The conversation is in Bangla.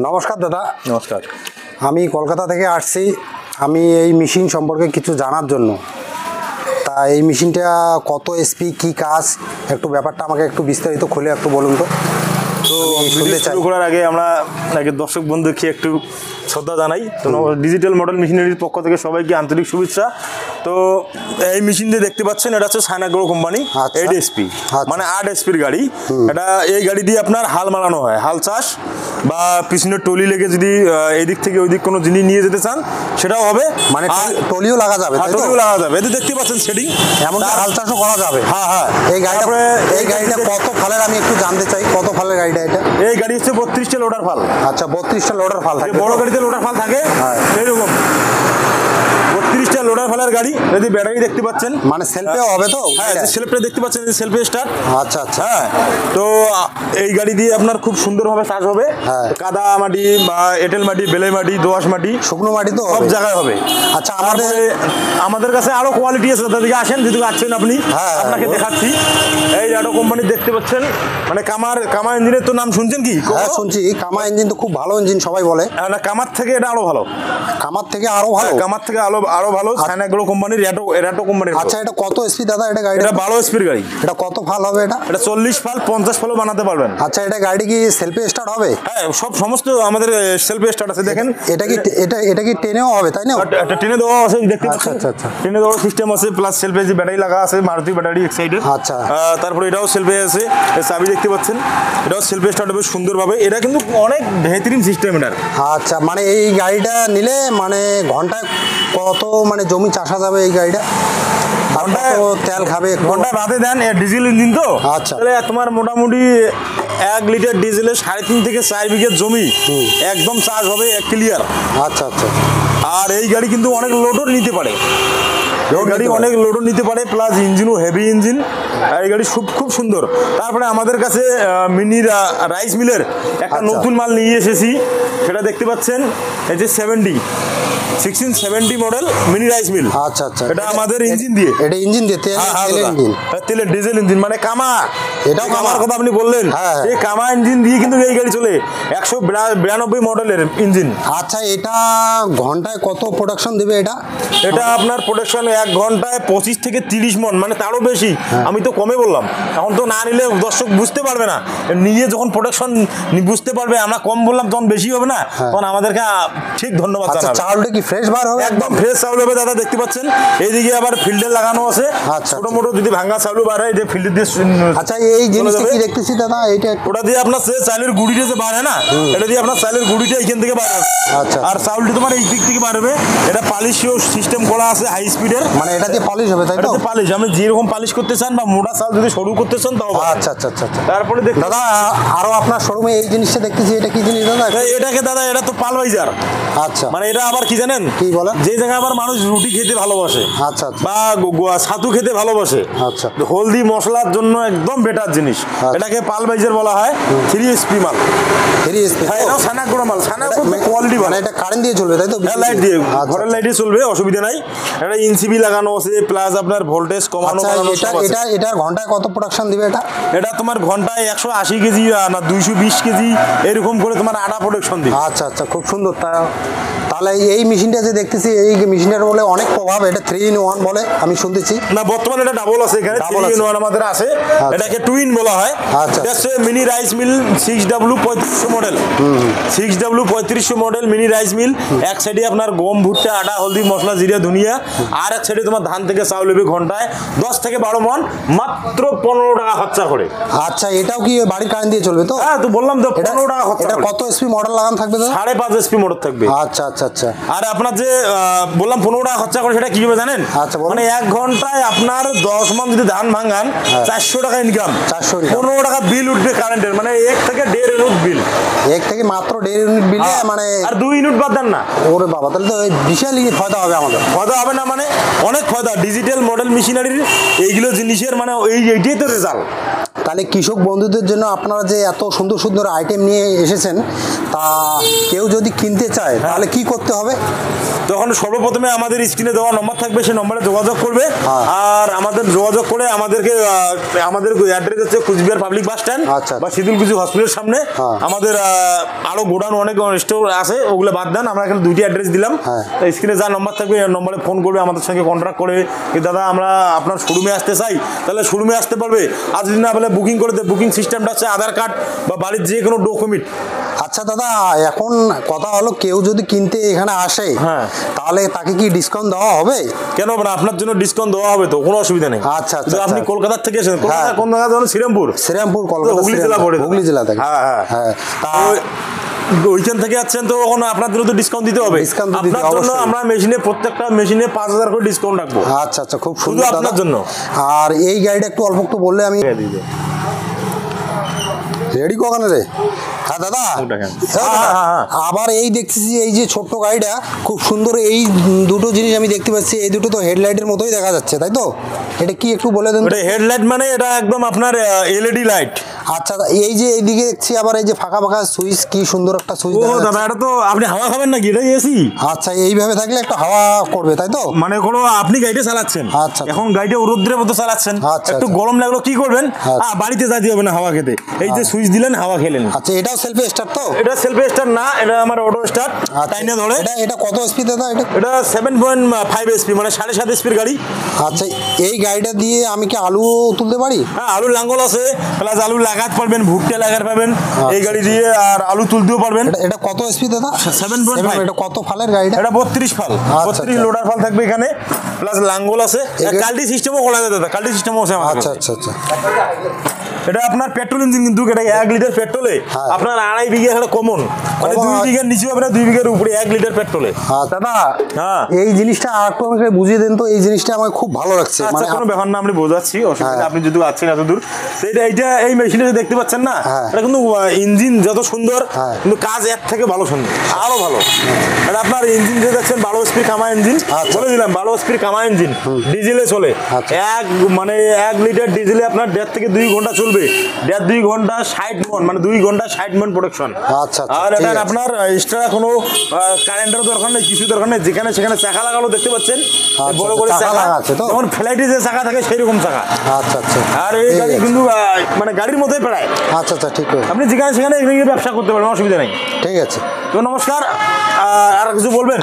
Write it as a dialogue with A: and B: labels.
A: নমস্কার দাদা।
B: নমস্কার।
A: আমি কলকাতা থেকে আসছি। আমি এই মেশিন সম্পর্কে কিছু জানার জন্য। তা এই মেশিনটা কত এসপি, কি কাজ, একটু ব্যাপারটা আমাকে একটু বিস্তারিত খুলে একটু বলুন তো।
B: তো শুরু করার আগে আমরা দর্শক বন্ধুকে একটু শ্রদ্ধা জানাই। তো ডিজিটাল মডেল মেশিনারির পক্ষ থেকে সবাইকে আন্তরিক শুভেচ্ছা। তো এই মেশিন যে দেখতে পাচ্ছেন এটা হচ্ছে সাইনাগ্রো কোম্পানি 8 এসপি, মানে 8 এসপির গাড়ি। এটা এই গাড়ি দিয়ে আপনার হাল মারানো হয়, হাল চাষ বা পিছনের টলি লেগে যদি এদিক থেকে ওই দিক কোনো জিনিস নিয়ে যেতে চান সেটাও হবে,
A: মানে টলিও লাগা যাবে।
B: টলিও লাগা যাবে, এতে দেখতে পাচ্ছেন সেটিং,
A: এমন হাল চাষও করা যাবে।
B: হ্যাঁ হ্যাঁ।
A: এই গাড়িটা কত ফালের আমি একটু জানতে চাই, কত ফালের গাড়িটা এটা?
B: এই গাড়ি হচ্ছে 32টা লোডার ফাল।
A: আচ্ছা, 32টা লোডার ফাল থাকে।
B: বড় গাড়িতে লোডার ফাল থাকে এইরকম 32টা লোডার ফালের গাড়ি। যদি ব্যাটারি দেখতে পাচ্ছেন,
A: মানে সেলফেও হবে তো?
B: হ্যাঁ, সেলফটা দেখতে পাচ্ছেন, সেলফে স্টার্ট।
A: আচ্ছা আচ্ছা।
B: হ্যাঁ, তো এই গাড়ি দিয়ে আপনার খুব সুন্দরভাবে চাষ হবে। কাদা মাটি বা এঁটেল মাটি, বেলে মাটি, দোআঁশ মাটি,
A: শুকনো মাটি তো
B: সব জায়গায় হবে।
A: আচ্ছা,
B: আমাদের কাছে আরো কোয়ালিটি আছে, তাদেরকে আসেন, যদি আসছেন আপনি আপনাকে দেখাচ্ছি। এই র্যাডো কোম্পানি দেখতে পাচ্ছেন, মানে কামা ইঞ্জিনের তো নাম শুনছেন কি?
A: হ্যাঁ শুনছি, কামা ইঞ্জিন তো খুব ভালো ইঞ্জিন সবাই বলে।
B: না, কামার থেকে এটা আরো ভালো।
A: কামার থেকে আরো ভালো?
B: কামার থেকে আরো ভালো। সাইনাগ্রো কোম্পানির র্যাডো কোম্পানির।
A: আচ্ছা, এটা কত এসপি দাদা? এটা গাড়ি
B: এটা 12 এসপির গাড়ি।
A: এটা কত ফাল হবে? এটা
B: 40 ফাল 50 ফালও বানাতে পারবেন।
A: আচ্ছা, এটা গাড়ি কি সেলফে স্টার্ট হবে?
B: হ্যাঁ, সমস্ত আমাদের সেলফে স্টার্ট আছে। দেখেন
A: এটা কি টেনেও হবে, তাই না?
B: এটা টেনে দেওয়া আছে, দেখতে পাচ্ছেন।
A: আচ্ছা আচ্ছা,
B: টেনে দেওয়ার সিস্টেম আছে, প্লাস সেলফে যে ব্যাটারি লাগা আছে, মারুতি ব্যাটারি এক সাইডে।
A: আচ্ছা,
B: তারপরে এটাও সেলফে আছে, চাবি দেখতে পাচ্ছেন, এটাও সেলফে স্টার্ট হবে সুন্দরভাবে। এটা কিন্তু অনেক বেহতরিন সিস্টেম এটার।
A: আচ্ছা, মানে এই গাড়িটা নিলে মানে ঘন্টায় কত মানে জমি চাষা যাবে এই গাড়িটা? ঘন্টায় তেল খাবে?
B: ঘন্টা বাদে দেন, ডিজেল ইঞ্জিন তো।
A: আচ্ছা,
B: তাহলে তোমার মোটামুটি 1 লিটার ডিজেলে 3.5 থেকে 4 বিঘের জমি একদম চাষ হবে ক্লিয়ার।
A: আচ্ছা আচ্ছা।
B: আর এই গাড়ি কিন্তু অনেক লোডও নিতে পারে, গাড়ি অনেক লোডও নিতে পারে, প্লাস ইঞ্জিনও হেভি ইঞ্জিন। এই গাড়ি খুব সুন্দর। তারপরে আমাদের কাছে মিনি রাইস মিলের একটা নতুন মাল নিয়ে এসেছি, সেটা দেখতে পাচ্ছেন। এই যে 1670 মডেল মিনি রাইস মিল।
A: আচ্ছা আচ্ছা,
B: এটা আমাদের ইঞ্জিন দিয়ে।
A: এটা ইঞ্জিন দিয়ে
B: তেলের ডিজেল ইঞ্জিন, মানে কামা।
A: এটাও
B: কামার কথা আপনি বললেন, এই কামা ইঞ্জিন দিয়ে কিন্তু এই গাড়ি চলে। 192 মডেলের ইঞ্জিন।
A: আচ্ছা, এটা ঘন্টায় কত প্রোডাকশন দিবে?
B: এটা আপনার প্রোডাকশন 1 ঘন্টায় 25 থেকে 30 মন, মানে তারও বেশি। আমি তো কমে বললাম, এখন তো না নিলে দর্শক বুঝতে পারবে না। নিয়ে যখন প্রোডাকশন বুঝতে পারবে, আমরা কম বললাম তখন বেশি হবে না, তখন আমাদেরকে ঠিক ধন্যবাদ জানাবে।
A: চাউলটা কি ফ্রেশ বার হবে?
B: একদম ফ্রেশ চাউল হবে দাদা, দেখতে পাচ্ছেন। এইদিকে আবার ফিল্টার লাগানো আছে, ছোট মোটো যদি ভাঙা চাউল বার হয়, ফিল্টার দিয়ে।
A: আচ্ছা, এই জিনিসটা কি দেখতেছি দাদা?
B: ওটা দিয়ে আপনার চালের গুঁড়িটা যে বার হয় না, এটা দিয়ে আপনার চালের গুঁড়িটা এখান থেকে বার হবে।
A: আচ্ছা, আর
B: চাউলটি তোমার এই দিক থেকে বার হবে। এটা পালিশও সিস্টেম করা আছে, হাই স্পিডের।
A: মানে এটা দিয়ে পালিশ হবে, তাই তো?
B: পালিশ আপনি যেরকম পালিশ করতে চান, বা মোটা চাল যদি সরু করতে চান তাও।
A: আচ্ছা আচ্ছা আচ্ছা।
B: তারপরে
A: দাদা, আরো আপনার শোরুমে এই জিনিসটা দেখতেছি, এটা কি জিনিস দাদা?
B: এটাকে দাদা, এটা তো পালভাইজার।
A: আচ্ছা,
B: মানে এটা আবার কি জানেন?
A: কি বলেন?
B: যে জায়গায় আবার মানুষ রুটি খেতে ভালোবাসে,
A: আচ্ছা,
B: বা ছাতু খেতে ভালোবাসে,
A: আচ্ছা,
B: হলদি মশলার জন্য একদম বেটার জিনিস। এটাকে পালভাইজার বলা হয়। 3 এসপি মাল।
A: 3 এসপি?
B: হ্যাঁ, এটা সাইনাগ্রো মাল। সাইনাগ্রো কোয়ালিটি ভালো।
A: এটা কারেন্ট দিয়ে চলবে, তাই তো?
B: হ্যাঁ, লাইট দিয়ে, ঘরের লাইটে চলবে, অসুবিধা নাই। এটা ইনসিবি লাগানো আছে, প্লাস আপনার ভোল্টেজ কমানো।
A: এটা ঘন্টায় কত প্রোডাকশন দিবে?
B: এটা তোমার ঘন্টায় 180 কেজি না 220 কেজি এরকম করে তোমার আটা প্রোডাকশন দিবে।
A: আচ্ছা আচ্ছা, খুব সুন্দর। তাহলে এই মেশিনটা যে দেখতেছি, এই মেশিনটার বলে অনেক প্রভাব। এটা 3 in 1 বলে আমি শুনতেছি।
B: না, বর্তমানে এটা ডাবল আছে, এখানে 3 in 1 আমাদের আছে। এটাকে টুইন বলা হয়।
A: আচ্ছা,
B: এটা হচ্ছে mini rice mill 6W3500 model. 6W3500 model mini rice mill. এক সাইডে আপনার গম, ভুট্টা, আটা, হলদি, মশলা, জিরা, ধনিয়া, আর এক সাইডে তোমার ধান থেকে চাউল হবে। ঘন্টায় 10 থেকে 12 মন, মাত্র 15 টাকা খরচা করে।
A: আচ্ছা, এটাও কি বাড়ির কারেন্ট দিয়ে চলবে তো?
B: হ্যাঁ, তো বললাম তো 15 টাকা খরচা।
A: এটা কত এসপি মডেল লাগানো থাকবে?
B: 5.5 এসপি মোটর থাকবে।
A: আচ্ছা আচ্ছা আচ্ছা।
B: আর আপনার যে বললাম 15 টাকা খরচা করে, সেটা কিভাবে জানেন?
A: আচ্ছা,
B: মানে 1 ঘন্টায় আপনার 10 মন যদি ধান ভাঙান, 400 টাকা ইনকাম। 15 টাকা বিল উঠবে কারেন্টের, মানে 1 থেকে 1.5 ইউনিট বিল।
A: 1 থেকে মাত্র 1.5 ইউনিট বিল। মানে
B: আর 2 ইউনিট বাদ দেন না।
A: ওরে বাবা, তাহলে তো বিশাল ফায়দা হবে আমাদের।
B: ফায়দা হবে না মানে অনেক ফায়দা, ডিজিটাল মডেল মেশিনারির এইগুলো জিনিসের মানে এইটাই তো রেজাল্ট।
A: তাহলে কৃষক বন্ধুদের জন্য আপনারা যে এত সুন্দর সুন্দর আইটেম নিয়ে এসেছেন, তা কেউ যদি কিনতে চায় তাহলে কি করতে হবে?
B: তখন সর্বপ্রথমে আমাদের স্ক্রিনে দেওয়া নম্বর থাকবে, সেই নম্বরে যোগাযোগ করবে। আর আমাদের যোগাযোগ করে আমাদেরকে আমাদের অ্যাড্রেস হচ্ছে কুচবিহার পাবলিক বাস স্ট্যান্ড বা শীতলকুচি হসপিটালের সামনে। আমাদের আরো গোডাউন অনেক স্টোর আছে, ওগুলো বাদ দেন। আমরা এখানে 2টি অ্যাড্রেস দিলাম, স্ক্রিনে যা নম্বর থাকবে এই নম্বরে ফোন করবে, আমাদের সঙ্গে কন্ট্যাক্ট করে দাদা আমরা আপনার শোরুমে আসতে চাই, তাহলে শোরুমে আসতে পারবে। আর যদি না বলে বুকিং করে দেয়, বুকিং সিস্টেমটা হচ্ছে আধার কার্ড বা বাড়ির যে কোনো ডকুমেন্ট।
A: আচ্ছা দাদা, এখন কথা হলো কেউ যদি কিনতে এখানে আসে, তাহলে তাকে কি ডিসকাউন্ট দেওয়া হবে?
B: কেন না, আপনার জন্য ডিসকাউন্ট দেওয়া হবে, তো কোনো অসুবিধা নেই।
A: আচ্ছা আচ্ছা,
B: আপনি কলকাতা থেকে এসেছেন, কলকাতা কোন জায়গা? শ্রীরামপুর।
A: শ্রীরামপুর, কলকাতা,
B: হুগলি জেলা পড়ে।
A: হুগলি জেলা থেকে।
B: হ্যাঁ হ্যাঁ, ওইখান থেকে আসছেন তো এখন আপনার জন্য তো ডিসকাউন্ট দিতে হবে। আপনার জন্য আমরা মেশিনে প্রত্যেকটা মেশিনে 5000 করে ডিসকাউন্ট রাখবো।
A: আচ্ছা আচ্ছা, খুব
B: শুধু
A: সুন্দর
B: আপনার জন্য।
A: আর এই গাড়িটা একটু অল্প একটু বললে আমি রেডি কখানে রে? হ্যাঁ দাদা, আবার এই দেখতেছি এই যে ছোট্ট গাড়িটা খুব সুন্দর, এই দুটো জিনিস আমি দেখতে পাচ্ছি, এই দুটো তো হেডলাইটের মতোই দেখা যাচ্ছে, তাই তো? এটা কি একটু বলে দেন?
B: এটা হেডলাইট মানে এটা একদম আপনার এলইডি লাইট।
A: আচ্ছা, এই যে এইদিকে দেখছি আবার এই যে ফাঁকা ফাঁকা সুইচ, কি সুন্দর একটা সুইচ।
B: ও দাদা, এটা তো আপনি হাওয়া খাবেন নাকি? এটা এসি।
A: আচ্ছা, এইভাবে থাকলে একটা হাওয়া করবে, তাই তো?
B: মানে কোনো আপনি গাড়িটা চালাচ্ছেন,
A: আচ্ছা,
B: এখন গাড়িটা রৌদ্রের মতো চালাচ্ছেন,
A: আচ্ছা,
B: একটু গরম লাগলো কি করবেন? বাড়িতে যাইতে হবে না হাওয়া খেতে, এই যে সুইচ দিলেন হাওয়া খেলেন।
A: আচ্ছা, এটাও সেলফি স্টার্ট তো?
B: এটা সেলফি স্টার্ট না, এটা আমার অটো স্টার্ট, টাইনে ধরে।
A: এটা কত এসপি দাদা?
B: এটা 7.5 এসপি, মানে 7.5 এসপির গাড়ি।
A: আচ্ছা, এই গাড়িটা দিয়ে আমি কি আলু তুলতে পারি?
B: হ্যাঁ, আলু লাঙ্গল আছে, প্লাস আলু লাগাতে পারবেন, ভুট্টা লাগাতে পারবেন এই গাড়ি দিয়ে, আর আলু তুলতেও পারবেন।
A: এটা কত এসপি দাদা?
B: 7.5।
A: এটা কত ফালের গাড়িটা?
B: এটা 32 ফাল, 32 লোডার ফাল থাকবে এখানে, প্লাস লাঙ্গল আছে, কাল্টি সিস্টেমও করা যায় দাদা, কাল্টি সিস্টেমও আছে আমাদের।
A: আচ্ছা আচ্ছা আচ্ছা।
B: এটা আপনার পেট্রোল ইঞ্জিন, কিন্তু এটা 1 লিটার পেট্রোলে আপনার 2.5 বিঘা একটা কমন, মানে 2 বিঘার নিচে হবে না, 2 বিঘার উপরে 1 লিটার পেট্রোলে।
A: দাদা, এই জিনিসটা আরেকটু আমাকে বুঝিয়ে দেন তো, এই জিনিসটা আমার খুব ভালো লাগছে।
B: মানে কোনো ব্যাপার না, আমি বোঝাচ্ছি, অসুবিধা। আপনি যদি আছেন এত দূর, এইটা এই মেশিনে দেখতে পাচ্ছেন না, এটা কিন্তু ইঞ্জিন যত সুন্দর, কিন্তু কাজ এর থেকে ভালো সুন্দর, আরো ভালো। এটা আপনার ইঞ্জিন যে দেখছেন 12 স্পিড কামা ইঞ্জিন, বলে দিলাম 12 স্পিড কামা ইঞ্জিন, ডিজেলে চলে। মানে 1 লিটার ডিজেলে আপনার 1.5 থেকে 2 ঘন্টা চলবে, 1.5-2 ঘন্টা 60 মন, মানে 2 ঘন্টা 60 মন প্রোডাকশন।
A: আচ্ছা,
B: আর এটা আপনার এক্সট্রা কোনো কারেন্টের দরকার নেই, কিছু দরকার নেই, যেখানে সেখানে চাকা লাগালো দেখতে পাচ্ছেন, বড় করে চাকা আছে, যেমন ফ্লাইটে যে চাকা থাকে সেই রকম চাকা।
A: আচ্ছা আচ্ছা।
B: আর এই গাড়ি কিন্তু মানে গাড়ির মতোই প্রায়।
A: আচ্ছা আচ্ছা, ঠিক আছে।
B: আপনি যেখানে সেখানে ব্যবসা করতে পারবেন, অসুবিধা নেই।
A: ঠিক আছে,
B: তো নমস্কার। আর কিছু বলবেন?